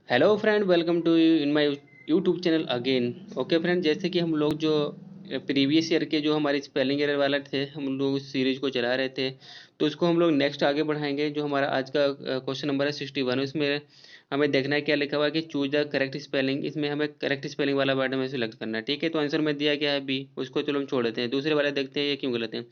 Hello friend, welcome to in my YouTube channel again. Okay friend, जैसे कि हम लोग जो प्रीवियस ईयर के जो हमारी स्पेलिंग एरर वाला थे, हम लोग उस सीरीज को चला रहे थे। तो उसको हम लोग नेक्स्ट आगे बढ़ाएंगे। जो हमारा आज का क्वेश्चन नंबर है 61। इसमें हमें देखना है क्या लिखा हुआ है कि चूज द करेक्ट स्पेलिंग। इसमें हमें करेक्ट स्पेलिंग वाला वर्ड हमें सिलेक्ट करना है। ठीक है, तो आंसर में दिया गया है बी, उसको चलो हम छोड़ देते हैं। दूसरे वाले देखते हैं ये क्यों गलत है।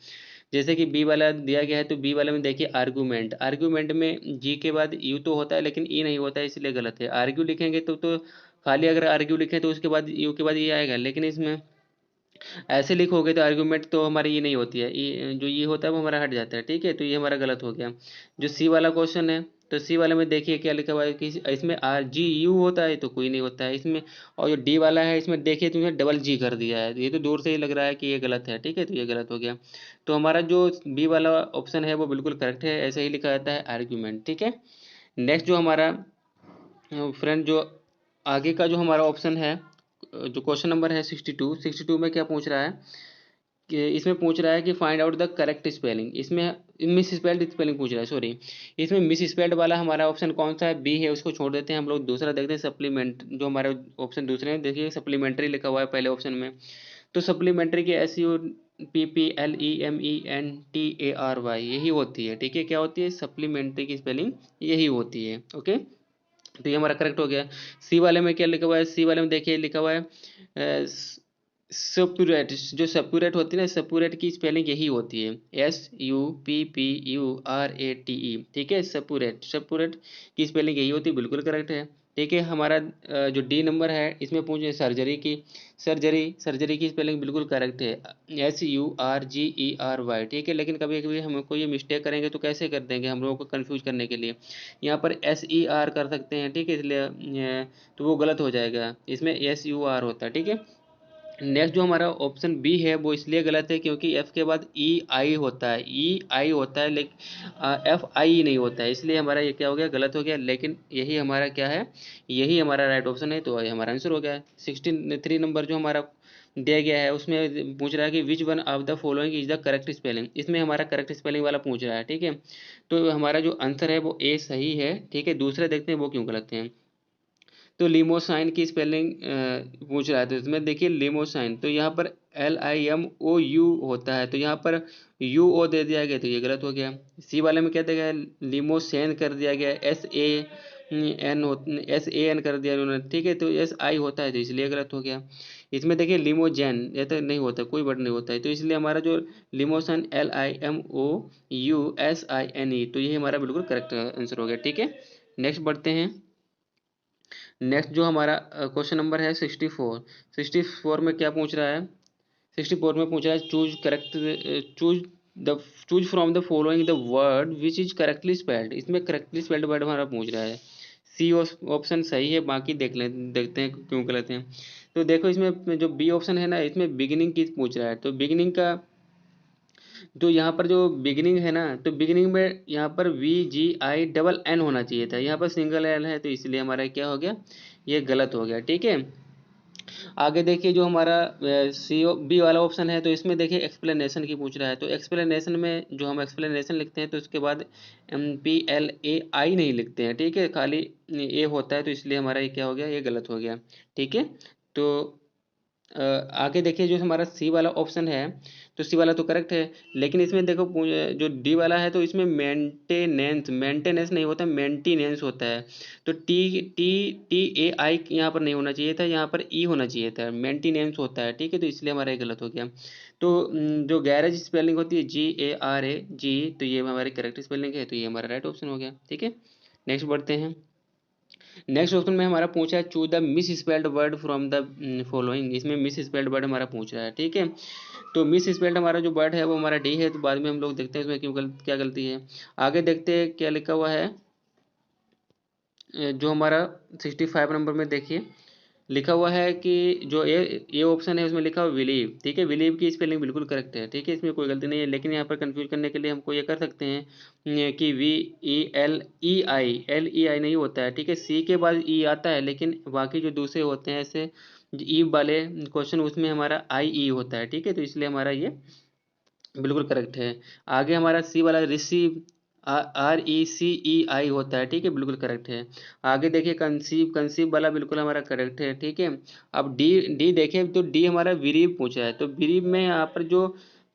जैसे कि बी वाला दिया गया है, तो बी वाले में देखिए आर्गूमेंट। आर्गूमेंट में जी के बाद यू तो होता है लेकिन ई नहीं होता है, इसलिए गलत है। आर्ग्यू लिखेंगे तो खाली अगर आर्ग्यू लिखें तो उसके बाद यू के बाद ये आएगा, लेकिन इसमें ऐसे लिखोगे तो आर्गूमेंट तो हमारी ये नहीं होती है, ये जो ये होता है वो हमारा हट जाता है। ठीक है, तो ये हमारा गलत हो गया। जो सी वाला क्वेश्चन है, तो सी वाले में देखिए क्या लिखा हुआ है कि इसमें आर जी यू होता है तो कोई नहीं होता है इसमें। और जो डी वाला है इसमें देखिए तुमने डबल जी कर दिया है, ये तो दूर से ही लग रहा है कि ये गलत है। ठीक है, तो ये गलत हो गया। तो हमारा जो बी वाला ऑप्शन है वो बिल्कुल करेक्ट है, ऐसे ही लिखा जाता है आर्ग्यूमेंट। ठीक है। नेक्स्ट जो हमारा फ्रेंड जो आगे का जो हमारा ऑप्शन है, जो क्वेश्चन नंबर है 62। 62 में क्या पूछ रहा है कि इसमें पूछ रहा है कि find out the correct spelling. इसमें मिस स्पेल्ड स्पेलिंग पूछ रहा है, सॉरी। इसमें मिस स्पेल्ड वाला हमारा ऑप्शन कौन सा है, बी है, उसको छोड़ देते हैं हम लोग। दूसरा देखते हैं सप्लीमेंट। जो हमारे ऑप्शन दूसरे हैं, देखिए सप्लीमेंट्री लिखा हुआ है पहले ऑप्शन में। तो सप्लीमेंट्री की SUPPLEMENTARY यही होती है। ठीक है, क्या होती है सप्लीमेंट्री की स्पेलिंग, यही होती है। ओके, तो ये हमारा करेक्ट हो गया। सी वाले में क्या लिखा हुआ है, सी वाले में देखिए लिखा हुआ है सपुरेट। जो सपुरेट होती है ना, सपुरेट की स्पेलिंग यही होती है, SUPPURATE। ठीक है, सपुरेट, सपुरेट की स्पेलिंग यही होती है, बिल्कुल करेक्ट है। ठीक है, हमारा जो डी नंबर है इसमें पूछे सर्जरी की। सर्जरी, सर्जरी की स्पेलिंग बिल्कुल करेक्ट है, SURGERY। ठीक है, लेकिन कभी कभी हमको ये मिस्टेक करेंगे तो कैसे कर देंगे, हम लोगों को कंफ्यूज करने के लिए यहाँ पर SER कर सकते हैं। ठीक है, इसलिए तो वो गलत हो जाएगा, इसमें SUR होता है। ठीक है। नेक्स्ट जो हमारा ऑप्शन बी है वो इसलिए गलत है क्योंकि एफ के बाद ई आई होता है, ई आई होता है लेकिन एफ आई नहीं होता है, इसलिए हमारा ये क्या हो गया, गलत हो गया। लेकिन यही हमारा क्या है, यही हमारा राइट ऑप्शन है, तो ये हमारा आंसर हो गया है। 63 नंबर जो हमारा दिया गया है उसमें पूछ रहा है कि which one of the following is the correct spelling. इसमें हमारा करेक्ट स्पेलिंग वाला पूछ रहा है। ठीक है, तो हमारा जो आंसर है वो ए सही है। ठीक है, दूसरे देखते हैं वो क्यों गलत है। तो लिमोसाइन की स्पेलिंग पूछ रहा है, तो इसमें देखिए लिमोसाइन, तो यहाँ पर LIMOU होता है, तो यहाँ पर UO दे दिया गया, तो ये गलत हो गया। सी वाले में क्या दिया गया, लिमोसेन कर दिया गया, SAN कर दिया उन्होंने। ठीक है, तो SI होता है तो इसलिए गलत हो गया। इसमें देखिए लिमोजेन, ये तो नहीं होता, कोई वर्ड नहीं होता है, तो इसलिए हमारा जो लिमोसन LIMOUSINE, तो ये हमारा बिल्कुल करेक्ट आंसर हो गया। ठीक है, नेक्स्ट बढ़ते हैं। नेक्स्ट जो हमारा क्वेश्चन नंबर है 64। 64 में क्या पूछ रहा है, 64 में पूछ रहा है choose correct, choose the choose from the following the word which is correctly spelled. इसमें करेक्टली स्पेल्ड वर्ड हमारा पूछ रहा है। सी ऑप्शन सही है, बाकी देखते हैं क्यों गलत है। तो देखो इसमें जो बी ऑप्शन है ना, इसमें बिगिनिंग की पूछ रहा है, तो बिगिनिंग का जो यहाँ पर जो बिगिनिंग है ना, तो बिगिनिंग में यहाँ पर VGI डबल N होना चाहिए था, यहाँ पर सिंगल एल है, तो इसलिए हमारा क्या हो गया, ये गलत हो गया। ठीक है, आगे देखिए जो हमारा सी बी वाला ऑप्शन है, तो इसमें देखिए एक्सप्लेनेशन की पूछ रहा है, तो एक्सप्लेनेशन में जो हम एक्सप्लेनेशन लिखते हैं तो उसके बाद PLAI नहीं लिखते हैं। ठीक है, खाली ए होता है, तो इसलिए हमारा ये क्या हो गया, ये गलत हो गया। ठीक है, तो आगे देखिए जो हमारा सी वाला ऑप्शन है, तो सी वाला तो करेक्ट है, लेकिन इसमें देखो जो डी वाला है, तो इसमें मेंटेनेंस, मेंटेनेंस नहीं होता, मेंटेनेंस होता है। तो टी टी TAI यहाँ पर नहीं होना चाहिए था, यहाँ पर ई होना चाहिए था, मेंटेनेंस होता है। ठीक है, तो इसलिए हमारा ये गलत हो गया। तो जो गैरेज स्पेलिंग होती है GARAG, तो ये हमारी करेक्ट स्पेलिंग है, तो ये हमारा राइट ऑप्शन हो गया। ठीक है, नेक्स्ट बढ़ते हैं। नेक्स्ट ऑप्शन में हमारा पूछा है choose the miss spelled word from the following. इसमें मिस स्पेल्ड वर्ड हमारा पूछ रहा है। ठीक है, तो मिस स्पेल्ड हमारा जो वर्ड है वो हमारा डी है, तो बाद में हम लोग देखते हैं इसमें क्यों क्या गलती है। आगे देखते हैं क्या लिखा हुआ है। जो हमारा 65 नंबर में देखिए लिखा हुआ है कि जो ये ऑप्शन है उसमें लिखा हुआ विलीव। ठीक है, विलीव की स्पेलिंग बिल्कुल करेक्ट है। ठीक है, इसमें कोई गलती नहीं है, लेकिन यहाँ पर कंफ्यूज करने के लिए हमको ये कर सकते हैं कि VELEI नहीं होता है। ठीक है, सी के बाद ई आता है, लेकिन बाकी जो दूसरे होते हैं ऐसे ई वाले क्वेश्चन, उसमें हमारा IE होता है। ठीक है, तो इसलिए हमारा ये बिल्कुल करेक्ट है। आगे हमारा सी वाला रिसीव, RECEI होता है, ठीक है, बिल्कुल करेक्ट है। आगे देखिए कंसीव, कंसीव वाला बिल्कुल हमारा करेक्ट है, ठीक है। अब डी, डी देखें तो डी हमारा विरीव पूछा है, तो विरीव में यहाँ पर जो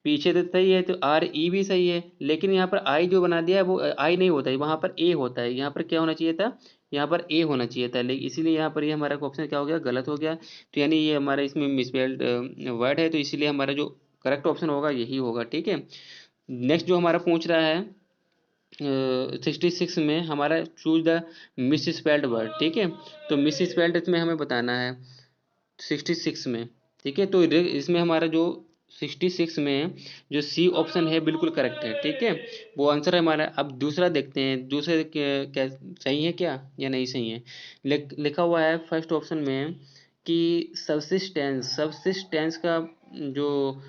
पीछे तो सही है, तो RE भी सही है, लेकिन यहाँ पर आई जो बना दिया है वो आई नहीं होता है, वहाँ पर ए होता है। यहाँ पर क्या होना चाहिए था, यहाँ पर ए होना चाहिए था, लेकिन इसीलिए यहाँ पर ये हमारा ऑप्शन क्या हो गया, गलत हो गया। तो यानी ये हमारा इसमें मिसस्पेल्ड वर्ड है, तो इसीलिए हमारा जो करेक्ट ऑप्शन होगा यही होगा, ठीक है। नेक्स्ट जो हमारा पूछ रहा है 66 में हमारा choose the miss spelled word, ठीक है। तो मिस स्पेल्ड इसमें हमें बताना है 66 में, ठीक है। तो इसमें हमारा जो 66 में जो सी ऑप्शन है बिल्कुल करेक्ट है, ठीक है, वो आंसर है हमारा। अब दूसरा देखते हैं, दूसरे क्या सही है क्या या नहीं सही है। लिखा हुआ है फर्स्ट ऑप्शन में कि सबसिस्टेंस, सबसिस्टेंस का जो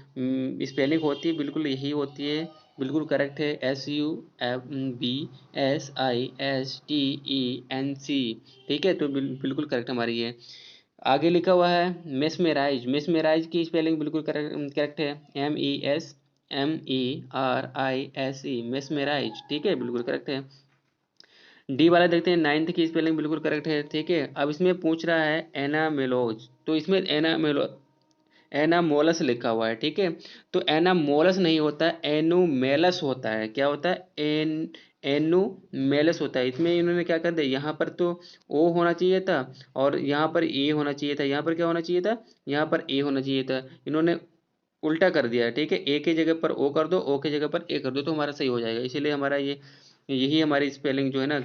स्पेलिंग होती है बिल्कुल यही होती है, बिल्कुल करेक्ट है, SUBSISTENC, ठीक है। तो बिल्कुल करेक्ट हमारी है। आगे लिखा हुआ है मेस्मेराइज, मेस्मेराइज की स्पेलिंग बिल्कुल करेक्ट है, MESMERISE, मेस्मेराइज, ठीक है, बिल्कुल करेक्ट है। डी वाला देखते हैं, नाइन्थ की स्पेलिंग बिल्कुल करेक्ट है, ठीक है। अब इसमें पूछ रहा है एनामेलोज, तो इसमें एनामोलस लिखा हुआ है, ठीक है। तो एनामोलस नहीं होता, एनोमेलस होता है। क्या होता है, एनोमेलस होता है। इसमें इन्होंने क्या कर दिया, यहाँ पर तो ओ होना चाहिए था और यहाँ पर ए होना चाहिए था, यहाँ पर क्या होना चाहिए था, यहाँ पर ए होना चाहिए था, इन्होंने उल्टा कर दिया है, ठीक है। ए की जगह पर ओ कर दो, ओ की जगह पर ए कर दो, तो हमारा सही हो जाएगा। इसीलिए हमारा ये यही हमारी स्पेलिंग जो है ना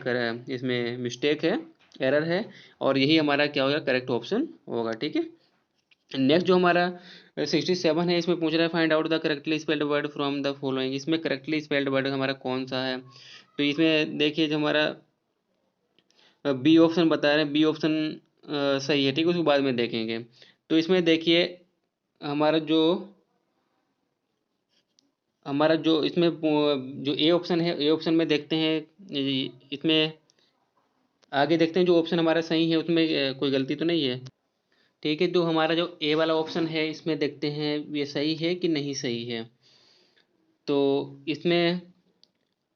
इसमें मिस्टेक है, एरर है, और यही हमारा क्या होगा, करेक्ट ऑप्शन होगा, ठीक है। नेक्स्ट जो हमारा 67 है, इसमें पूछ रहा है find out the correctly spelled word from the following. इसमें करेक्टली स्पेल्ड वर्ड हमारा कौन सा है, तो इसमें देखिए जो हमारा बी ऑप्शन बता रहे हैं, बी ऑप्शन सही है, ठीक है, उसके बाद में देखेंगे। तो इसमें देखिए हमारा जो इसमें जो ए ऑप्शन है, ए ऑप्शन में देखते हैं, इसमें आगे देखते हैं जो ऑप्शन हमारा सही है उसमें कोई गलती तो नहीं है, ठीक है। तो हमारा जो ए वाला ऑप्शन है इसमें देखते हैं ये सही है कि नहीं सही है। तो इसमें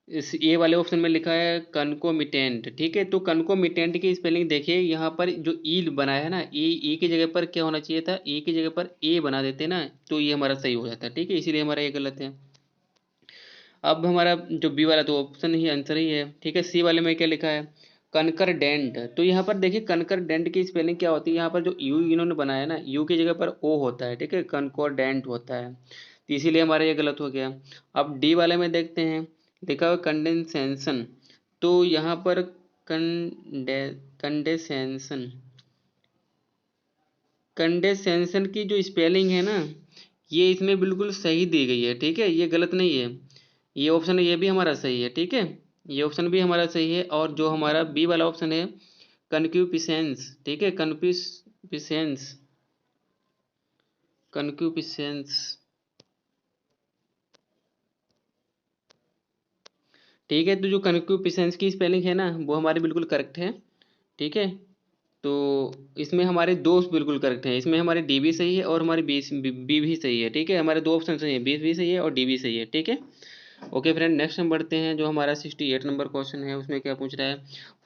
इस ए वाले ऑप्शन में लिखा है कनकोमिटेंट, ठीक है। तो कनकोमिटेंट की स्पेलिंग देखिए, यहाँ पर जो ई बना है ना, ई की जगह पर क्या होना चाहिए था, ई की जगह पर ए बना देते ना, तो ये हमारा सही हो जाता, ठीक है, इसीलिए हमारा ये गलत है। अब हमारा जो बी वाला तो ऑप्शन ही आंसर ही है, ठीक है। सी वाले में क्या लिखा है, कनकर डेंट। तो यहाँ पर देखिए कनकर डेंट की स्पेलिंग क्या होती है, यहाँ पर जो यू इन्होंने बनाया ना, यू की जगह पर ओ होता है, ठीक है, कनकोर डेंट होता है, तो इसीलिए हमारा ये गलत हो गया। अब डी वाले में देखते हैं, लिखा हुआ कंडेंसेशन। तो यहाँ पर कंडेसेंशन, कंडेसेंशन की जो स्पेलिंग है ना, ये इसमें बिल्कुल सही दी गई है, ठीक है, ये गलत नहीं है। ये ऑप्शन है, ये भी हमारा सही है, ठीक है, ये ऑप्शन भी हमारा सही है। और जो हमारा बी वाला ऑप्शन है कन्क्यूपिसेंस, ठीक है, कन्क्यूपिसेंस, कन्क्यूपिसेंस, ठीक है। तो जो कन्क्यूपिसेंस की स्पेलिंग है ना वो हमारी बिल्कुल करेक्ट है, ठीक है। तो इसमें हमारे दो बिल्कुल करेक्ट हैं, इसमें हमारी डी भी सही है और हमारी बी भी सही है, ठीक है, हमारे दो ऑप्शन सही है, बी भी सही है और डी भी सही है, ठीक है। ओके फ्रेंड, नेक्स्ट हम बढ़ते हैं, जो हमारा 68 नंबर क्वेश्चन है उसमें क्या पूछ रहा है,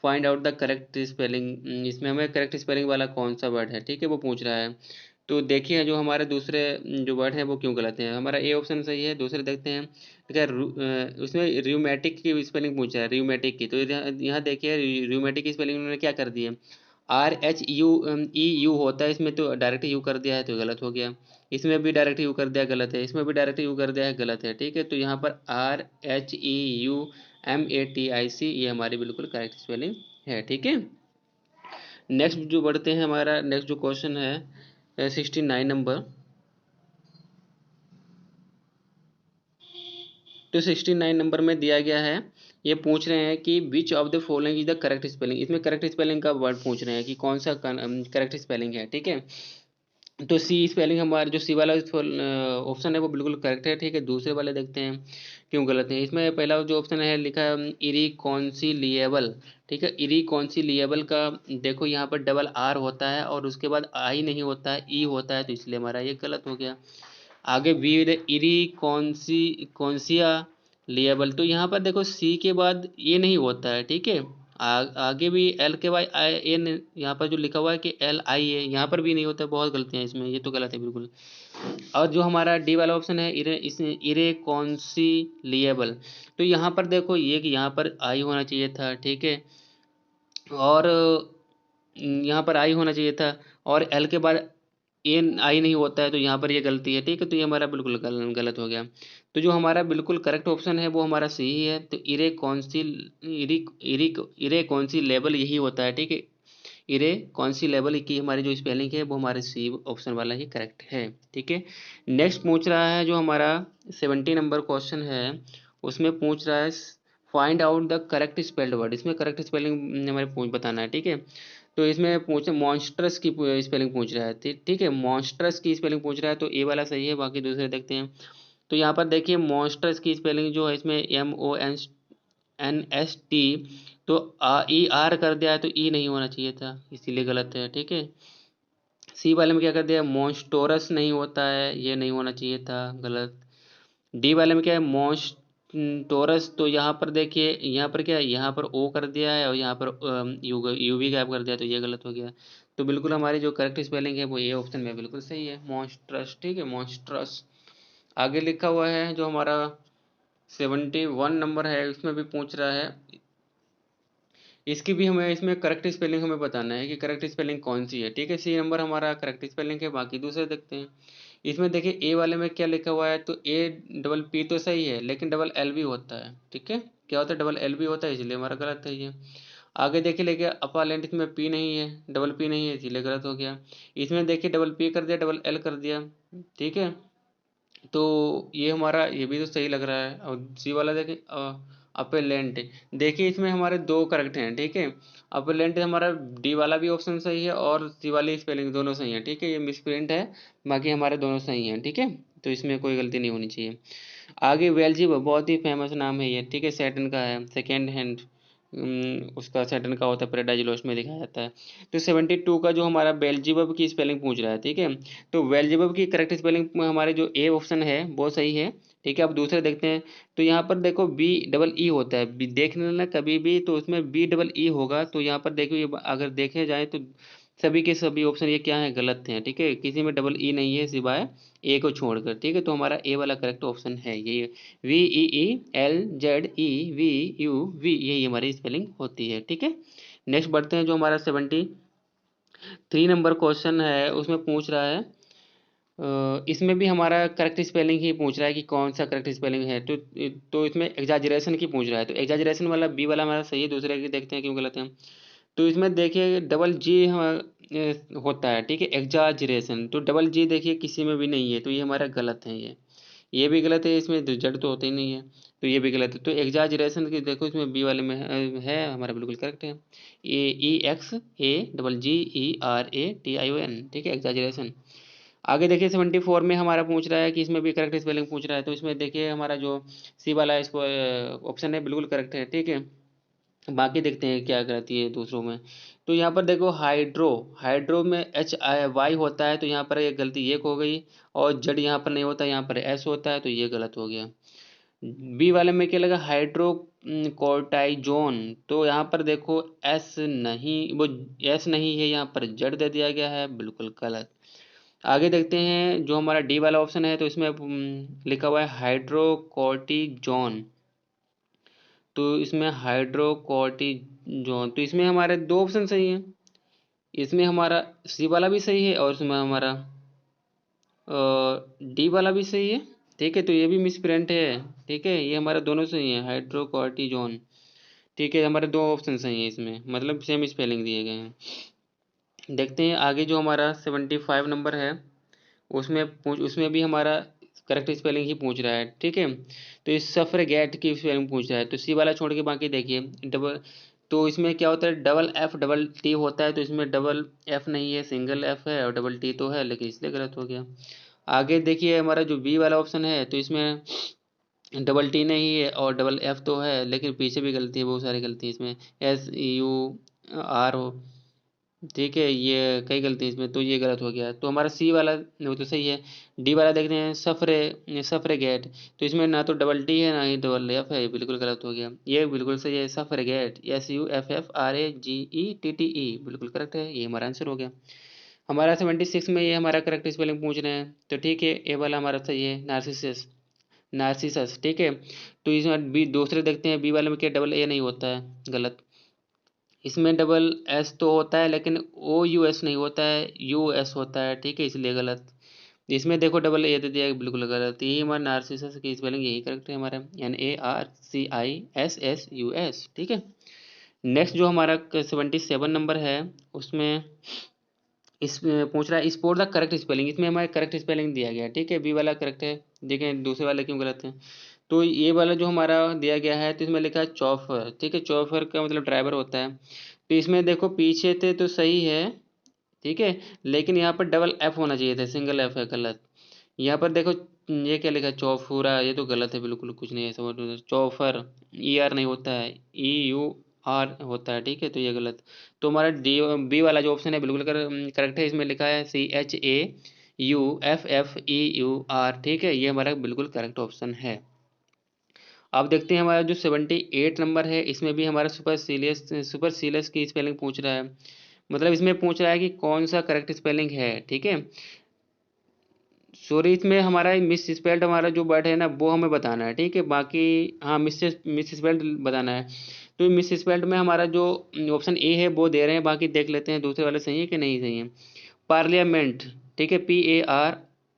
find out the correct spelling. इसमें हमें करेक्ट स्पेलिंग वाला कौन सा वर्ड है, ठीक है, वो पूछ रहा है। तो देखिए जो हमारे दूसरे जो वर्ड हैं वो क्यों गलत हैं, हमारा ए ऑप्शन सही है, दूसरे देखते हैं, ठीक है। उसमें रियूमेटिक की स्पेलिंग पूछा है, रियूमेटिक की, तो यहाँ देखिए रियूमेटिक की स्पेलिंग उन्होंने क्या कर दी है, RHUE होता है इसमें, तो डायरेक्ट यू कर दिया है तो गलत हो गया। इसमें भी डायरेक्ट यू कर दिया, गलत है, इसमें भी डायरेक्ट यू कर दिया है, गलत है, ठीक है। तो यहाँ पर RHEUMATIC ये हमारी बिल्कुल करेक्ट स्पेलिंग है, ठीक है। नेक्स्ट जो बढ़ते हैं, हमारा नेक्स्ट जो क्वेश्चन है 69 नंबर। तो 69 नंबर में दिया गया है, ये पूछ रहे हैं कि which of the following is the correct spelling. इसमें करेक्ट स्पेलिंग का वर्ड पूछ रहे हैं कि कौन सा करेक्ट स्पेलिंग है, ठीक है। तो सी स्पेलिंग हमारा जो सी वाला ऑप्शन है वो बिल्कुल करेक्ट है, ठीक है। दूसरे वाले देखते हैं क्यों गलत है। इसमें पहला जो ऑप्शन है लिखा है इरिकॉन्सिलिएबल, ठीक है। इरिकॉन्सिलिएबल का देखो यहाँ पर डबल आर होता है और उसके बाद आई नहीं होता है, ई होता है, तो इसलिए हमारा ये गलत हो गया। आगे बी इरी कॉन्सिया लिएबल। तो यहाँ पर देखो सी के बाद ए नहीं होता है, ठीक है। आगे भी एल के बाद आई ए, यहाँ पर जो लिखा हुआ है कि एल आई ए, यहाँ पर भी नहीं होता है। बहुत गलतियाँ इसमें, ये तो गलत है बिल्कुल। और जो हमारा डी वाला ऑप्शन है इसमें इरेकॉन्सिलिएबल, तो यहाँ पर देखो ये कि यहाँ पर आई होना चाहिए था, ठीक है। और यहाँ पर आई होना चाहिए था, और एल के बाद ए आई नहीं होता है, तो यहाँ पर ये गलती है, ठीक है। तो ये हमारा बिल्कुल गलत हो गया। तो जो हमारा बिल्कुल करेक्ट ऑप्शन है वो हमारा सी ही है। तो इरेकॉन्सिलेबल यही होता है, ठीक है। इरेकॉन्सिलेबल की हमारी जो स्पेलिंग है वो हमारे सी ऑप्शन वाला ही करेक्ट है, ठीक है। नेक्स्ट पूछ रहा है जो हमारा 70 नंबर क्वेश्चन है, उसमें पूछ रहा है find out the correct spelled word. इसमें करेक्ट स्पेलिंग हमारे पूछ बताना है, ठीक है। तो इसमें पूछ मॉन्स्ट्रस की स्पेलिंग पूछ रहा है, ठीक है। मॉन्स्ट्रस की स्पेलिंग पूछ रहा है, तो ए वाला सही है, बाकी दूसरे देखते हैं। तो यहाँ पर देखिए मॉन्स्टर्स की स्पेलिंग जो है इसमें MONST, तो ई आर कर दिया है, तो ई नहीं होना चाहिए था, इसीलिए गलत है, ठीक है। सी वाले में क्या कर दिया, मॉन्स्टोरस नहीं होता है, ये नहीं होना चाहिए था, गलत। डी वाले में क्या है, मॉन्स्टोरस, तो यहाँ पर देखिए यहाँ पर क्या है, यहाँ पर ओ कर दिया है और यहाँ पर यू भी गैप कर दिया, तो ये गलत हो गया। तो बिल्कुल हमारी जो करेक्ट स्पेलिंग है वो ए ऑप्शन में बिल्कुल सही है, मॉन्स्ट्रस, ठीक है, मॉन्स्ट्रस। आगे लिखा हुआ है जो हमारा 71 नंबर है, उसमें भी पूछ रहा है, इसकी भी हमें इसमें करेक्ट स्पेलिंग हमें बताना है कि करेक्ट स्पेलिंग कौन सी है, ठीक है। सी नंबर हमारा करेक्ट स्पेलिंग है, बाकी दूसरे देखते हैं। इसमें देखिए ए वाले में क्या लिखा हुआ है, तो ए डबल पी तो सही है, लेकिन डबल एल भी होता है, ठीक है। क्या होता है, डबल एल भी होता है, इसलिए हमारा गलत है ये। आगे देखिए लेके अपालेंट, इसमें पी नहीं है, डबल पी नहीं है, इसलिए गलत हो गया। इसमें देखिए डबल पी कर दिया, डबल एल कर दिया, ठीक है। तो ये हमारा ये भी तो सही लग रहा है। और सी वाला देखिए अपेलेंट, देखिए इसमें हमारे दो करेक्ट हैं, ठीक है। अपेलेंट हमारा डी वाला भी ऑप्शन सही है और सी वाली स्पेलिंग दोनों सही है, ठीक है। ये मिसप्रिंट है, बाकी हमारे दोनों सही हैं, ठीक है। तो इसमें कोई गलती नहीं होनी चाहिए। आगे वेल्जिब बहुत ही फेमस नाम है ये, ठीक है, सैटर्न का है, सेकेंड हैंड उसका सैटर्न का होता है, पैराडाइज लॉस्ट में दिखाया जाता है। तो 72 का जो हमारा बेल्जिबब की स्पेलिंग पूछ रहा है, ठीक है। तो बेल्जिबब की करेक्ट स्पेलिंग हमारे जो ए ऑप्शन है वो सही है, ठीक है। अब दूसरे देखते हैं। तो यहाँ पर देखो बी डबल ई होता है, देख लेना कभी भी, तो उसमें बी डबल ई होगा। तो यहाँ पर देखो ये अगर देखे जाए तो सभी के सभी ऑप्शन ये क्या है, गलत हैं, ठीक है। किसी में डबल ई नहीं है सिवाय ए को छोड़कर, ठीक है। तो हमारा ए वाला करेक्ट ऑप्शन है ये, VEELZEVU, यही हमारी स्पेलिंग होती है, ठीक है। नेक्स्ट बढ़ते हैं जो हमारा 73 नंबर क्वेश्चन है, उसमें पूछ रहा है इसमें भी हमारा करेक्ट स्पेलिंग ही पूछ रहा है कि कौन सा करेक्ट स्पेलिंग है। तो इसमें एग्जाजरेशन की पूछ रहा है, तो एग्जाजरेशन वाला बी वाला हमारा सही है, दूसरे की देखते हैं क्यों गलत है। तो इसमें देखिए डबल जी होता है, ठीक है, एग्जाजरेशन। तो डबल जी देखिए किसी में भी नहीं है, तो ये हमारा गलत है, ये भी गलत है, इसमें जड़ तो होते ही नहीं है, तो ये भी गलत है। तो एग्जाजरेशन की देखो इसमें बी वाले में है हमारा बिल्कुल करेक्ट है, EEXAGGERATION, ठीक है, एग्जाजरेशन। आगे देखिए 74 में हमारा पूछ रहा है कि इसमें भी करेक्ट स्पेलिंग पूछ रहा है। तो इसमें देखिए हमारा जो सी वाला इसको ऑप्शन है बिल्कुल करेक्ट है, ठीक है। बाकी देखते हैं क्या करती है दूसरों में। तो यहाँ पर देखो हाइड्रो, हाइड्रो में HY होता है, तो यहाँ पर एक गलती एक हो गई, और जेड यहाँ पर नहीं होता, यहाँ पर एस होता है, तो ये गलत हो गया। बी वाले में क्या लगा, हाइड्रो कोर्टाइजोन, तो यहाँ पर देखो एस नहीं, वो एस नहीं है, यहाँ पर जेड दे दिया गया है, बिल्कुल गलत। आगे देखते हैं जो हमारा डी वाला ऑप्शन है, तो इसमें लिखा हुआ है हाइड्रोकोर्टिजोन, तो इसमें हाइड्रोकोर्टिजोन, तो इसमें हमारे दो ऑप्शन सही हैं। इसमें हमारा सी वाला भी सही है और इसमें हमारा डी वाला भी सही है, ठीक है। तो ये भी मिसप्रिंट है, ठीक है, ये हमारे दोनों सही है, हाइड्रोकोर्टिजोन, ठीक है। हमारे दो ऑप्शन सही हैं इसमें, मतलब सेम स्पेलिंग दिए गए हैं। देखते हैं आगे जो हमारा 75 नंबर है, उसमें भी हमारा करेक्ट स्पेलिंग ही पूछ रहा है, ठीक है। तो इस सफरगेट की स्पेलिंग पूछ रहा है, तो सी वाला छोड़ के बाकी देखिए डबल, तो इसमें क्या होता है, डबल एफ डबल टी होता है, तो इसमें डबल एफ नहीं है, सिंगल एफ है, और डबल टी तो है, लेकिन इसलिए गलत हो गया। आगे देखिए हमारा जो बी वाला ऑप्शन है, तो इसमें डबल टी नहीं है और डबल एफ तो है, लेकिन पीछे भी गलती है, बहुत सारी गलती है इसमें, SUR ठीक है, ये कई गलती है इसमें, तो ये गलत हो गया। तो हमारा सी वाला वो तो सही है। डी वाला देखते हैं, सफरेगेट, तो इसमें ना तो डबल टी है ना ही डबल एफ है, ये बिल्कुल गलत हो गया। ये बिल्कुल सही है, सफरेगेट, SUFFRAGETTE, बिल्कुल करेक्ट है, ये हमारा आंसर हो गया। हमारा 76 में ये हमारा करेक्ट स्पेलिंग पूछ रहे हैं, तो ठीक है, ए वाला हमारा सही है, नार्सिसस, नार्सिसस, ठीक है। तो इसमें बी दूसरे देखते हैं, बी वाले में क्या डबल ए नहीं होता है, गलत। इसमें डबल एस तो होता है लेकिन OUS नहीं होता है, US होता है, ठीक है, इसलिए गलत। इसमें देखो डबल ए दे दिया है, बिल्कुल गलत। यही हमारा नार्सिसस की स्पेलिंग यही करेक्ट है हमारा, NARCISSUS, ठीक है। नेक्स्ट जो हमारा 77 नंबर है, उसमें इस पूछ रहा है स्पोर्ट द करेक्ट स्पेलिंग, इसमें हमारे करेक्ट स्पेलिंग दिया गया है, ठीक है, बी वाला करेक्ट है। देखें दूसरे वाले क्यों गलत है। तो ये वाला जो हमारा दिया गया है, तो इसमें लिखा है चौफर, ठीक है, चौफर का मतलब ड्राइवर होता है। तो इसमें देखो पीछे थे तो सही है, ठीक है, लेकिन यहाँ पर डबल एफ होना चाहिए था, सिंगल एफ है, गलत। यहाँ पर देखो ये क्या लिखा है, चौफूरा, ये तो गलत है, बिल्कुल कुछ नहीं है ऐसा। चौफर ER नहीं होता है, EUR होता है, ठीक है, तो ये गलत। तो हमारा बी वाला जो ऑप्शन है बिल्कुल करेक्ट है। इसमें लिखा है CHAUFFEUR, ठीक है, ये हमारा बिल्कुल करेक्ट ऑप्शन है। अब देखते हैं हमारा जो 78 नंबर है, इसमें भी हमारा सुपर सीलियस की स्पेलिंग पूछ रहा है। मतलब इसमें पूछ रहा है कि कौन सा करेक्ट स्पेलिंग है, ठीक है। सॉरी, इसमें हमारा मिस स्पेल्ड हमारा जो वर्ड है ना, वो हमें बताना है, ठीक है, बाकी हाँ मिस स्पेल्ड बताना है। तो मिस स्पेल्ड में हमारा जो ऑप्शन ए है वो दे रहे हैं, बाकी देख लेते हैं दूसरे वाले सही है कि नहीं सही है। पार्लियामेंट, ठीक है,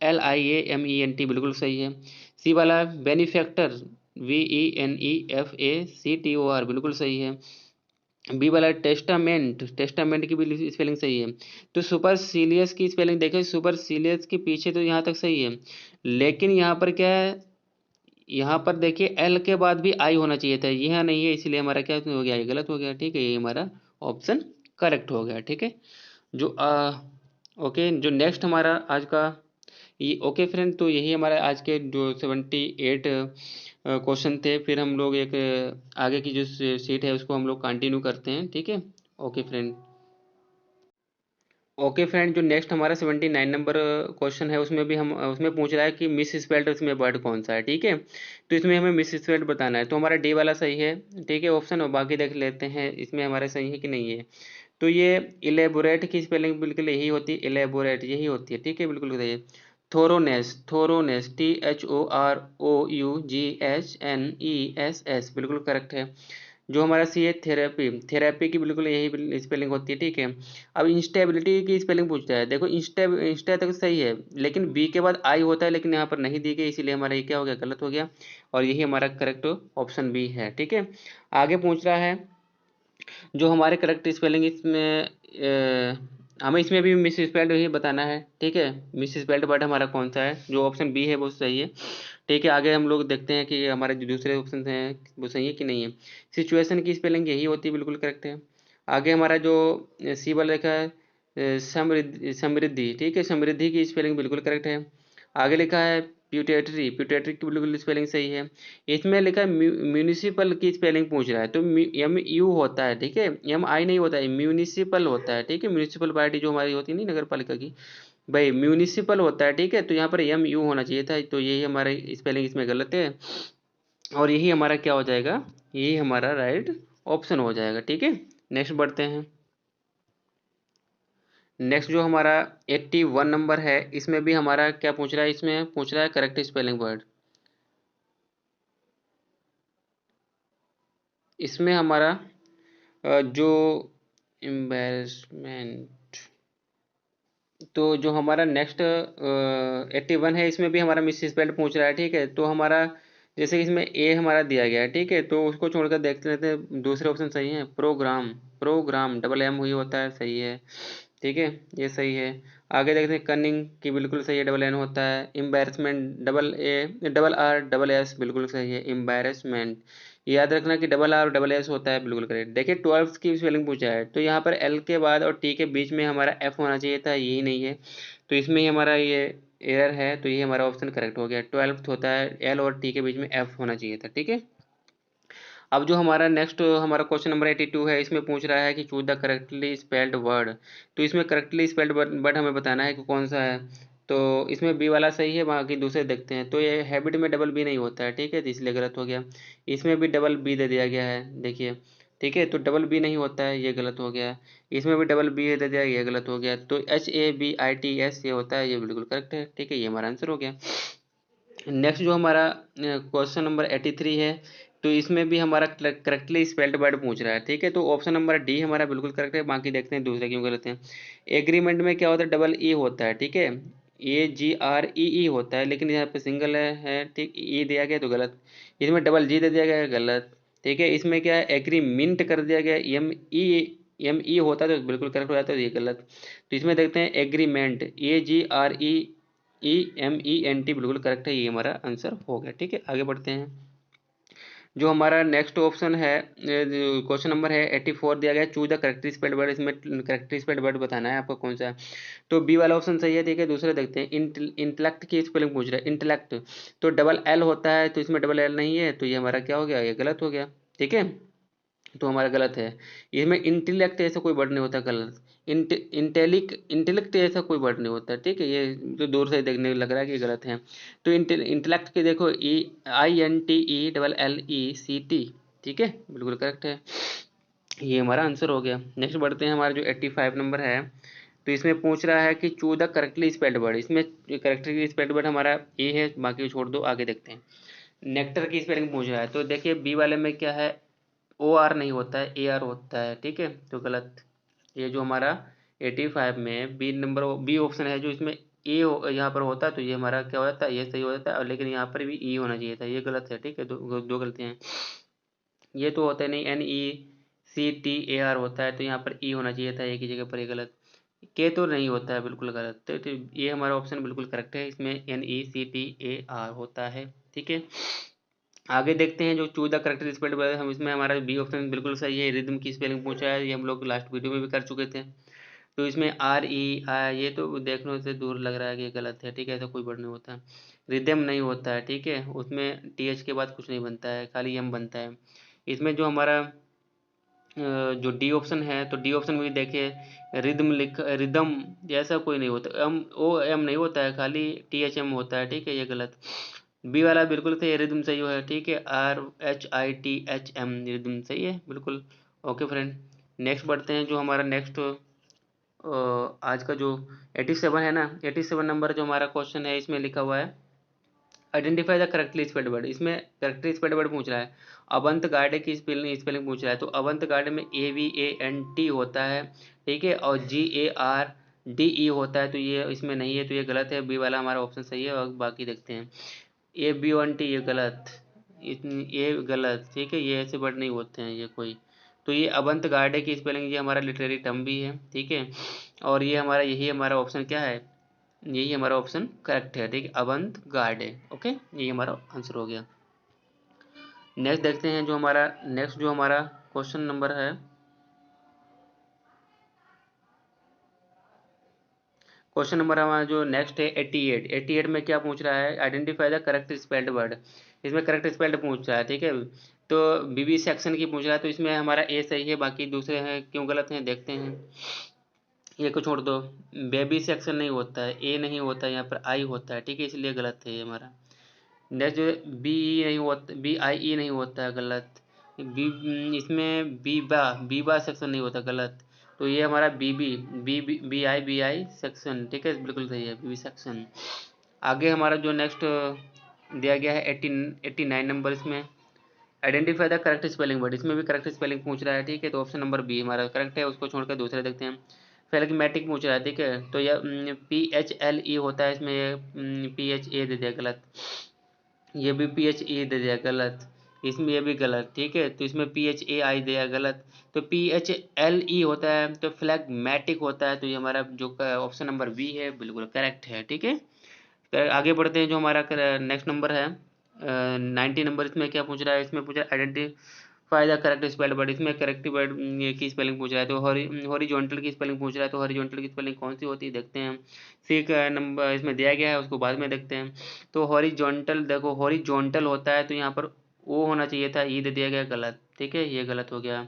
PARLIAMENT, बिल्कुल सही है। सी वाला बेनिफैक्टर, VENEFACTOR, बिल्कुल सही है। बी वाला टेस्टामेंट, टेस्टामेंट की भी स्पेलिंग सही है। तो सुपर सीलियस की स्पेलिंग देखो, सुपर सीलियस के पीछे तो यहाँ तक सही है, लेकिन यहाँ पर क्या है, यहाँ पर देखिए एल के बाद भी आई होना चाहिए था, यह नहीं है, इसलिए हमारा क्या हो गया, ये गलत हो गया, ठीक है, ये हमारा ऑप्शन करेक्ट हो गया, ठीक है। जो ओके, जो नेक्स्ट हमारा आज का ये, ओके फ्रेंड, तो यही हमारा आज के जो 78 क्वेश्चन थे। फिर हम लोग एक आगे की जो सीट है उसको हम लोग कंटिन्यू करते हैं, ठीक है। Okay friend. ओके फ्रेंड, जो नेक्स्ट हमारा 79 नंबर क्वेश्चन है, उसमें भी हम उसमें पूछ रहा है कि मिस स्पेल्ड इसमें वर्ड कौन सा है, ठीक है। तो इसमें हमें मिस स्पेल्ड बताना है, तो हमारा डी वाला सही है, ठीक है, ऑप्शन, और बाकी देख लेते हैं इसमें हमारा सही है कि नहीं है। तो ये इलेबोरेट की स्पेलिंग बिल्कुल यही होती है, इलेबोरेट यही होती है, ठीक है, बिल्कुल सही है। थोरोनेस, थोरोनेस, THOROUGHNESS, बिल्कुल करेक्ट है। जो हमारा सी है थेरेपी, थेरेपी की बिल्कुल यही स्पेलिंग होती है, ठीक है। अब इंस्टेबिलिटी की स्पेलिंग पूछता है, देखो इंस्टा तक सही है, लेकिन बी के बाद आई होता है, लेकिन यहाँ पर नहीं दी गई, इसीलिए हमारा ये क्या हो गया, गलत हो गया, और यही हमारा करेक्ट ऑप्शन बी है, ठीक है। आगे पूछ रहा है जो हमारे करेक्ट स्पेलिंग इसमें हमें इसमें भी मिस स्पेल्ड ही बताना है, ठीक है। मिस स्पेल्ड वर्ड हमारा कौन सा है, जो ऑप्शन बी है वो सही है, ठीक है। आगे हम लोग देखते हैं कि हमारे जो दूसरे ऑप्शन हैं वो सही है कि नहीं है। सिचुएशन की स्पेलिंग यही होती है, बिल्कुल करेक्ट है। आगे हमारा जो सी वाला लिखा है समृद्धि, समृद्धि, ठीक है, समृद्धि की स्पेलिंग बिल्कुल करेक्ट है। आगे लिखा है प्यूटेटरी, प्यूटेटरी की बिल्कुल स्पेलिंग सही है। इसमें लिखा है म्यूनिसिपल की स्पेलिंग पूछ रहा है, तो MU होता है, ठीक है, MI नहीं होता है, म्यूनिसिपल होता है, ठीक है, म्यूनिसिपल पार्टी जो हमारी होती है नहीं, नगर पालिका की, भाई म्यूनिसिपल होता है, ठीक है। तो यहाँ पर MU होना चाहिए था, तो यही हमारा स्पेलिंग इसमें गलत है, और यही हमारा क्या हो जाएगा, यही हमारा राइट ऑप्शन हो जाएगा, ठीक है। नेक्स्ट बढ़ते हैं। नेक्स्ट जो हमारा 81 नंबर है, इसमें भी हमारा क्या पूछ रहा है, इसमें पूछ रहा है करेक्ट स्पेलिंग वर्ड। इसमें हमारा जो एम्बेरसमेंट, तो जो हमारा नेक्स्ट 81 है, इसमें भी हमारा मिस स्पेल्ड पूछ रहा है, ठीक है। तो हमारा जैसे कि इसमें ए हमारा दिया गया है, ठीक है, तो उसको छोड़कर देख लेते हैं दूसरे ऑप्शन सही है। प्रोग्राम, प्रोग्राम डबल M हुई होता है, सही है, ठीक है, ये सही है। आगे देखते हैं कनिंग की बिल्कुल सही है, डबल N होता है। Embarrassment, double R double S, बिल्कुल सही है, एम्बेरसमेंट। याद रखना कि डबल R और डबल S होता है, बिल्कुल करेक्ट। देखिए 12 की स्पेलिंग पूछा है, तो यहाँ पर L के बाद और T के बीच में हमारा F होना चाहिए था, यही नहीं है, तो इसमें ही हमारा ये एरर है, तो ये हमारा ऑप्शन करेक्ट हो गया। 12 होता है, L और T के बीच में F होना चाहिए था, ठीक है। अब जो हमारा नेक्स्ट हमारा क्वेश्चन नंबर 82 है, इसमें पूछ रहा है कि choose the correctly spelled word. तो इसमें करेक्टली स्पेल्ड वर्ड हमें बताना है कि कौन सा है। तो इसमें बी वाला सही है, बाकी दूसरे देखते हैं। तो ये हैबिट में डबल बी नहीं होता है, ठीक है, तो इसलिए गलत हो गया। इसमें भी डबल बी दे दिया गया है, देखिए, ठीक है, तो डबल बी नहीं होता है, ये गलत हो गया। इसमें भी डबल बी दे दिया, ये गलत हो गया। तो HABITS ये होता है, ये बिल्कुल करेक्ट है, ठीक है, ये हमारा आंसर हो गया। नेक्स्ट जो हमारा क्वेश्चन नंबर 83 है, तो इसमें भी हमारा करेक्टली स्पेल्ड वर्ड पूछ रहा है, ठीक है, तो ऑप्शन नंबर डी हमारा बिल्कुल करेक्ट है, बाकी देखते हैं दूसरे क्यों गलत हैं। एग्रीमेंट में क्या होता है, डबल ई होता है, ठीक है, AGREE होता है, लेकिन यहाँ पे सिंगल है, ठीक, ई दिया गया तो गलत। इसमें डबल जी दे दिया गया है, गलत, ठीक है। इसमें क्या है, एग्रीमेंट कर दिया गया, ME होता है तो बिल्कुल करेक्ट हो जाता है, तो ये गलत। तो इसमें देखते हैं एग्रीमेंट, AGREEMENT बिल्कुल करेक्ट है, ये हमारा आंसर हो गया, ठीक है। आगे बढ़ते हैं। जो हमारा नेक्स्ट ऑप्शन है, क्वेश्चन नंबर है 84 दिया गया, choose the correctly spelled word. इसमें करेक्टली स्पेल्ड वर्ड बताना है आपको कौन सा है। तो बी वाला ऑप्शन सही है, ठीक है। दूसरे देखते हैं, इंटेलेक्ट की स्पेलिंग पूछ रहा है, इंटेलेक्ट, तो डबल एल होता है, तो इसमें डबल एल नहीं है, तो ये हमारा क्या हो गया, ये गलत हो गया, ठीक है, तो हमारा गलत है। इसमें इंटेलेक्ट ऐसा कोई वर्ड नहीं होता, गलत। इंटेलेक्ट ऐसा कोई वर्ड नहीं होता, ठीक है, ये तो दूर से देखने लग रहा है कि गलत है। तो इंटेलेक्ट के देखो, INTELLECT, ठीक है, बिल्कुल करेक्ट है, ये हमारा आंसर हो गया। नेक्स्ट बढ़ते हैं, हमारा जो 85 नंबर है, तो इसमें पूछ रहा है कि choose the correctly spelled word. इसमें करेक्टली स्पेल्ड वर्ड हमारा ए है, बाकी छोड़ दो, आगे देखते हैं। नेक्टर की स्पेलिंग पूछ रहा है, तो देखिए बी वाले में क्या है, OR नहीं होता है, AR होता है, ठीक है, तो गलत। ये जो हमारा 85 में बी नंबर, बी ऑप्शन है, जो इसमें यहाँ पर होता है, तो ये हमारा क्या हो जाता है, ये सही हो जाता है, और लेकिन यहाँ पर भी ई होना चाहिए था, ये गलत है, ठीक है, दो गलतियाँ हैं। ये तो होता है नहीं, NECTAR होता है, तो यहाँ पर ई होना चाहिए था एक ही जगह पर, ये गलत। के तो नहीं होता है, बिल्कुल गलत, तो ये हमारा ऑप्शन बिल्कुल करेक्ट है, इसमें NECTAR होता है, ठीक है। आगे देखते हैं, जो choose the correct spelled word, हम इसमें हमारा बी ऑप्शन बिल्कुल सही है। रिदम की स्पेलिंग पूछा है, ये हम लोग लास्ट वीडियो में भी कर चुके थे। तो इसमें RE ये तो देखने से दूर लग रहा है कि ये गलत है, ठीक है, ऐसा कोई वर्ड नहीं होता। रिदम नहीं होता है, ठीक है, उसमें TH के बाद कुछ नहीं बनता है, खाली M बनता है। इसमें जो हमारा जो डी ऑप्शन है, तो डी ऑप्शन में भी देखिए, रिदम ऐसा कोई नहीं होता, OM नहीं होता है, खाली THM होता है, ठीक है, ये गलत। बी वाला बिल्कुल सही है, रिदम सही है, ठीक है, RHITHM रिदम सही है, बिल्कुल। ओके फ्रेंड, नेक्स्ट बढ़ते हैं, जो हमारा नेक्स्ट आज का जो 87 है ना, 87 नंबर जो हमारा क्वेश्चन है, इसमें लिखा हुआ है, identify the correctly spelled word. इसमें करेक्टली स्पेल्ड वर्ड पूछ रहा है, अवंत गार्ड की स्पेलिंग पूछ रहा है। तो अवंत गार्ड में AVANT होता है, ठीक है, और GARDE होता है, तो ये इसमें नहीं है, तो ये गलत है। बी वाला हमारा ऑप्शन सही है, और बाकी देखते हैं। ABONT ये गलत, ये गलत, ठीक है, ये ऐसे वर्ड नहीं होते हैं ये कोई। तो ये अवंत गार्ड की स्पेलिंग, ये हमारा लिटरेरी टर्म भी है, ठीक है, और ये हमारा यही हमारा ऑप्शन क्या है, यही हमारा ऑप्शन करेक्ट है, ठीक है, अवंत गार्ड है, ओके, यही हमारा आंसर हो गया। नेक्स्ट देखते हैं, जो हमारा क्वेश्चन नंबर है, क्वेश्चन नंबर हमारा जो नेक्स्ट है 88 में क्या पूछ रहा है, identify the correct spelled word. इसमें करेक्ट स्पेल्ड पूछ रहा है, ठीक है, तो BB सेक्शन की पूछ रहा है, तो इसमें हमारा ए सही है, बाकी दूसरे हैं क्यों गलत हैं, देखते हैं। ये को छोड़ दो, बेबी सेक्शन नहीं होता है, ए नहीं होता है, यहाँ पर आई होता है, ठीक है, इसलिए गलत है ये हमारा। नेक्स्ट जो BE नहीं होता, BIE नहीं होता है, गलत। बी इसमें बीबा सेक्शन नहीं होता, गलत। तो ये हमारा BI सेक्शन, ठीक है, बिल्कुल सही है, BB सेक्शन। आगे हमारा जो नेक्स्ट दिया गया है 89 नंबर, इसमें identify the correct spelling word. इसमें भी करेक्ट स्पेलिंग पूछ रहा है, ठीक है, तो ऑप्शन नंबर बी हमारा करेक्ट है, उसको छोड़कर दूसरे देखते हैं। फेलेग्मेटिक पूछ रहा है, ठीक है, तो यह PHLE होता है, इसमें ये PHA दे दिया, गलत। ये भी PHE दे दिया, गलत। इसमें ये भी गलत, ठीक है, तो इसमें PHAI दिया, गलत। तो PHLE होता है, तो फ्लैगमेटिक होता है, तो ये हमारा जो ऑप्शन नंबर बी है, बिल्कुल करेक्ट है, ठीक है। तो आगे बढ़ते हैं, जो हमारा नेक्स्ट नंबर है 90 नंबर, इसमें क्या पूछ रहा है, इसमें पूछ रहा है identify the correct spelled word. इसमें करेक्ट वर्ड की स्पेलिंग पूछ रहा है, तो हॉरिजॉन्टल की स्पेलिंग पूछ रहा है, तो हॉरिजॉन्टल की स्पेलिंग कौन सी होती है, देखते हैं। सी का नंबर इसमें दिया गया है, उसको बाद में देखते हैं। तो हॉरिजॉन्टल देखो, हॉरिजॉन्टल होता है, तो यहाँ पर ओ होना चाहिए था, ई दे दिया गया, गलत। ठीक है, ये गलत हो गया।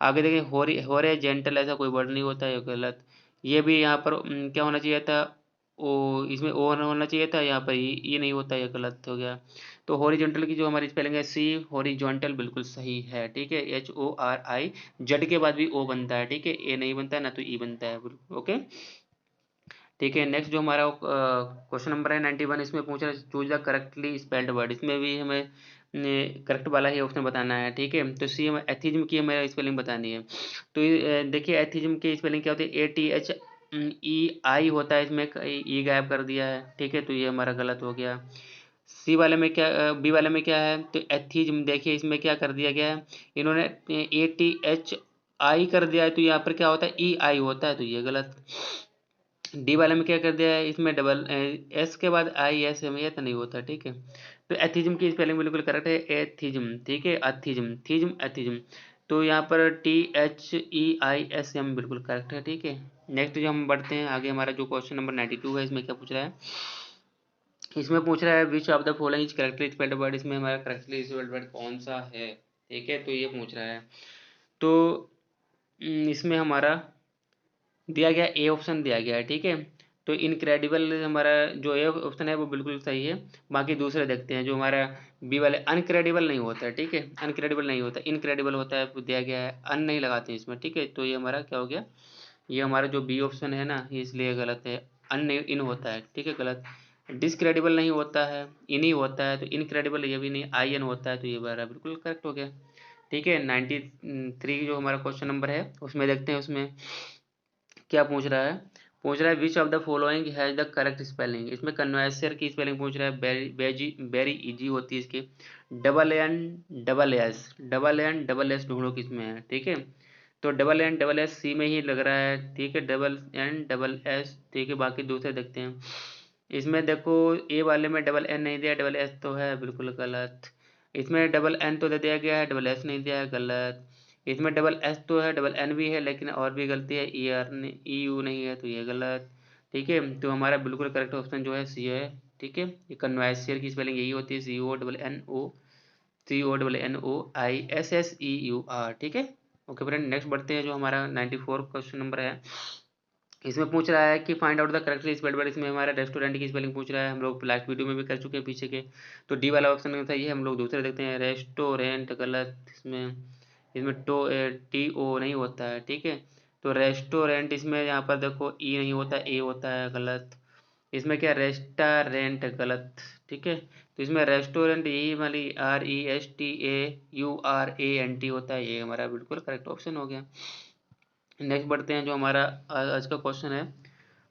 आगे देखिए, हॉरिजेंटल ऐसा कोई वर्ड नहीं होता, ये गलत। ये भी यहाँ पर क्या होना चाहिए था, ओ, इसमें ओ होना चाहिए था, यहाँ पर ई नहीं होता, ये गलत हो गया। तो हॉरिजॉन्टल की जो हमारी स्पेलिंग है सी, हॉरिजॉन्टल बिल्कुल सही है। ठीक है, HORI, जेड के बाद भी ओ बनता है। ठीक है, ए नहीं बनता है, ना तो ई बनता है। ओके, ठीक है। नेक्स्ट जो हमारा क्वेश्चन नंबर है 91, इसमें पूछ रहा है choose the correctly spelled word. इसमें भी हमें करेक्ट वाला ही ऑप्शन बताना है। ठीक है, तो सी, हमें एथिज्म की हमें स्पेलिंग बतानी है। तो देखिए, एथिज्म की स्पेलिंग क्या होती है, ATHEI होता है, इसमें ई गायब कर दिया है। ठीक है, तो ये हमारा गलत हो गया। सी वाले में क्या, बी वाले में क्या है, तो एथिज्म, देखिए इसमें क्या कर दिया गया है, इन्होंने ATHI कर दिया है, तो यहाँ पर क्या होता है, EI होता है, तो ये गलत। डी वाले में क्या कर दिया है, इसमें डबल एस के बाद IS में, ये तो नहीं होता। ठीक है, तो एथिज्म की स्पेलिंग बिल्कुल करेक्ट है, एथिज्म। ठीक है, एथिज्म, थीज्म, एथिज्म। तो यहाँ पर THEISM बिल्कुल करेक्ट है। ठीक है, नेक्स्ट जो हम बढ़ते हैं आगे, हमारा जो क्वेश्चन नंबर 92 है, इसमें क्या पूछ रहा है, इसमें पूछ रहा है which of the following is correctly spelled word. इसमें हमारा करेक्टली स्पेल्ड वर्ड कौन सा है। ठीक है, तो ये पूछ रहा है। तो इसमें हमारा दिया गया ए ऑप्शन दिया गया है। ठीक है, तो इनक्रेडिबल हमारा जो ए ऑप्शन है वो बिल्कुल सही है। बाकी दूसरे देखते हैं, जो हमारा बी वाले अनक्रेडिबल नहीं होता है। ठीक है, अनक्रेडिबल नहीं होता, इनक्रेडिबल होता है, तो दिया गया है, अन नहीं लगाते हैं इसमें। ठीक है, तो ये हमारा क्या हो गया, ये हमारा जो बी ऑप्शन है ना, ये इसलिए गलत है, अन नहीं, इन होता है। ठीक है, गलत। डिसक्रेडिबल नहीं होता है, इन ही होता है, तो इनक्रेडिबल ये भी नहीं, IN होता है, तो ये हमारा बिल्कुल करेक्ट हो गया। ठीक है, 93 जो हमारा क्वेश्चन नंबर है, उसमें देखते हैं, उसमें क्या पूछ रहा है, पूछ रहा है which of the following has the correct spelling. इसमें कन्वेंसर की स्पेलिंग पूछ रहा है, वेरी इजी होती है इसकी, डबल एन डबल एस ढूंढो किसमें है। ठीक है, तो double N double S C में ही लग रहा है। ठीक है, डबल एन डबल एस। ठीक है, बाकी दूसरे देखते हैं। इसमें देखो, ए वाले में डबल एन नहीं दिया, डबल एस तो है, बिल्कुल गलत। इसमें डबल एन तो दे दिया गया है, डबल एस नहीं दिया है, गलत। इसमें डबल एस तो है, डबल एन भी है, लेकिन और भी गलती है, EU नहीं है, तो ये गलत। ठीक है, तो हमारा बिल्कुल करेक्ट ऑप्शन जो है सी है। ठीक है, ये कन्वेंसर की स्पेलिंग यही होती है, CONNOISSEUR। ठीक है, ओके फ्रेंड, नेक्स्ट बढ़ते हैं, जो हमारा 94 क्वेश्चन नंबर है, इसमें पूछ रहा है कि find out the correctly spelled word. इसमें हमारा रेस्टोरेंट की स्पेलिंग पूछ रहा है, हम लोग लास्ट वीडियो में भी कर चुके हैं पीछे के। तो डी वाला ऑप्शन सही है, हम लोग दूसरे देखते हैं, रेस्टोरेंट, गलत। इसमें इसमें TO नहीं होता है। ठीक है, तो रेस्टोरेंट, इसमें यहाँ पर देखो ई नहीं होता, ए होता है, गलत। इसमें क्या, रेस्टारेंट, गलत। ठीक है, तो इसमें रेस्टोरेंट यही वाली RESTAURANT होता है, ये हमारा बिल्कुल करेक्ट ऑप्शन हो गया। नेक्स्ट बढ़ते हैं, जो हमारा आज का क्वेश्चन है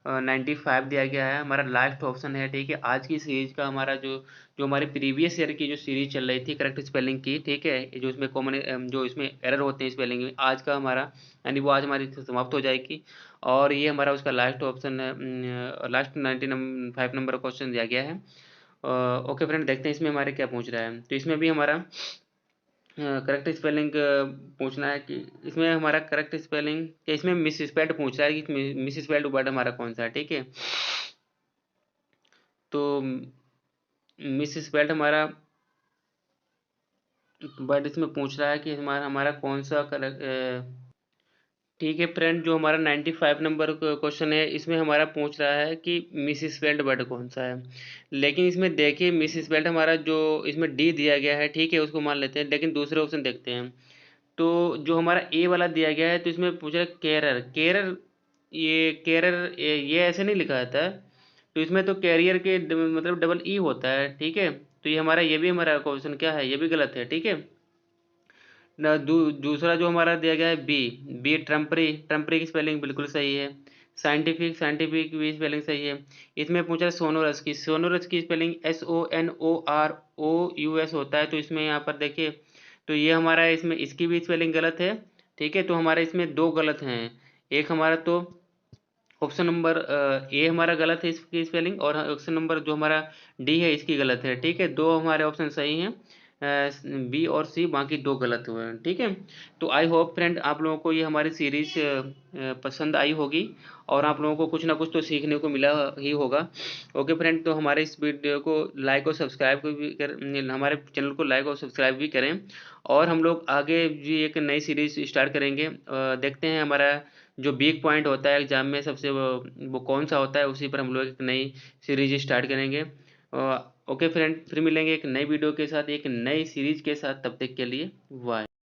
95 दिया गया है, हमारा लास्ट ऑप्शन है। ठीक है, आज की सीरीज का हमारा जो जो हमारी प्रीवियस ईयर की जो सीरीज चल रही थी करेक्ट स्पेलिंग की। ठीक है, जो इसमें कॉमन, जो इसमें एरर होते हैं स्पेलिंग में, आज का हमारा, यानी वो आज हमारी समाप्त हो जाएगी। और ये हमारा उसका लास्ट ऑप्शन है, लास्ट 95 नंबर क्वेश्चन दिया गया है। ओके फ्रेंड, देखते हैं इसमें हमारे क्या पूछ रहा है। तो इसमें भी हमारा करेक्ट स्पेलिंग पूछना है कि इसमें हमारा करेक्ट स्पेलिंग, इसमें मिस स्पेल्ड पूछ रहा है कि मिस स्पेल्ड वर्ड हमारा कौन सा है। ठीक है, तो मिस स्पेल्ड हमारा वर्ड इसमें पूछ रहा है कि हमारा हमारा कौन सा करेक्ट। ठीक है फ्रेंड, जो हमारा 95 नंबर क्वेश्चन है, इसमें हमारा पूछ रहा है कि मिस स्पेल्ड वर्ड कौन सा है। लेकिन इसमें देखिए, मिस स्पेल्ड हमारा जो इसमें डी दिया गया है, ठीक है, उसको मान लेते हैं, लेकिन दूसरे ऑप्शन देखते हैं। तो जो हमारा ए वाला दिया गया है, तो इसमें पूछ रहा है केरर, केरर, ये केरर, ये ऐसे नहीं लिखा जाता है। तो इसमें तो कैरियर के मतलब डबल ई होता है। ठीक है, तो ये हमारा, ये भी हमारा क्वेश्चन क्या है, ये भी गलत है। ठीक है, दूसरा जो हमारा दिया गया है बी, ट्रम्परी, ट्रम्परी की स्पेलिंग बिल्कुल सही है। साइंटिफिक, साइंटिफिक भी स्पेलिंग सही है। इसमें पूछा है सोनोरस की, सोनोरस की स्पेलिंग SONOROUS होता है, तो इसमें यहाँ पर देखिए, तो ये हमारा, इसमें इसकी भी स्पेलिंग गलत है। ठीक है, तो हमारे इसमें दो गलत हैं। एक हमारा तो ऑप्शन नंबर ए हमारा गलत है इसकी स्पेलिंग, और ऑप्शन नंबर जो हमारा डी है इसकी गलत है। ठीक है, दो हमारे ऑप्शन सही हैं। बी और सी, बाकी 2 गलत हुए हैं, ठीक है। तो आई होप फ्रेंड आप लोगों को ये हमारी सीरीज पसंद आई होगी और आप लोगों को कुछ ना कुछ तो सीखने को मिला ही होगा। ओके फ्रेंड, तो हमारे इस वीडियो को लाइक और सब्सक्राइब भी हमारे चैनल को लाइक और सब्सक्राइब भी करें। और हम लोग आगे भी एक नई सीरीज स्टार्ट करेंगे। देखते हैं हमारा जो वीक पॉइंट होता है एग्जाम में सबसे वो कौन सा होता है, उसी पर हम लोग एक नई सीरीज स्टार्ट करेंगे। ओके फ्रेंड, फिर मिलेंगे एक नई वीडियो के साथ, एक नई सीरीज के साथ। तब तक के लिए बाय।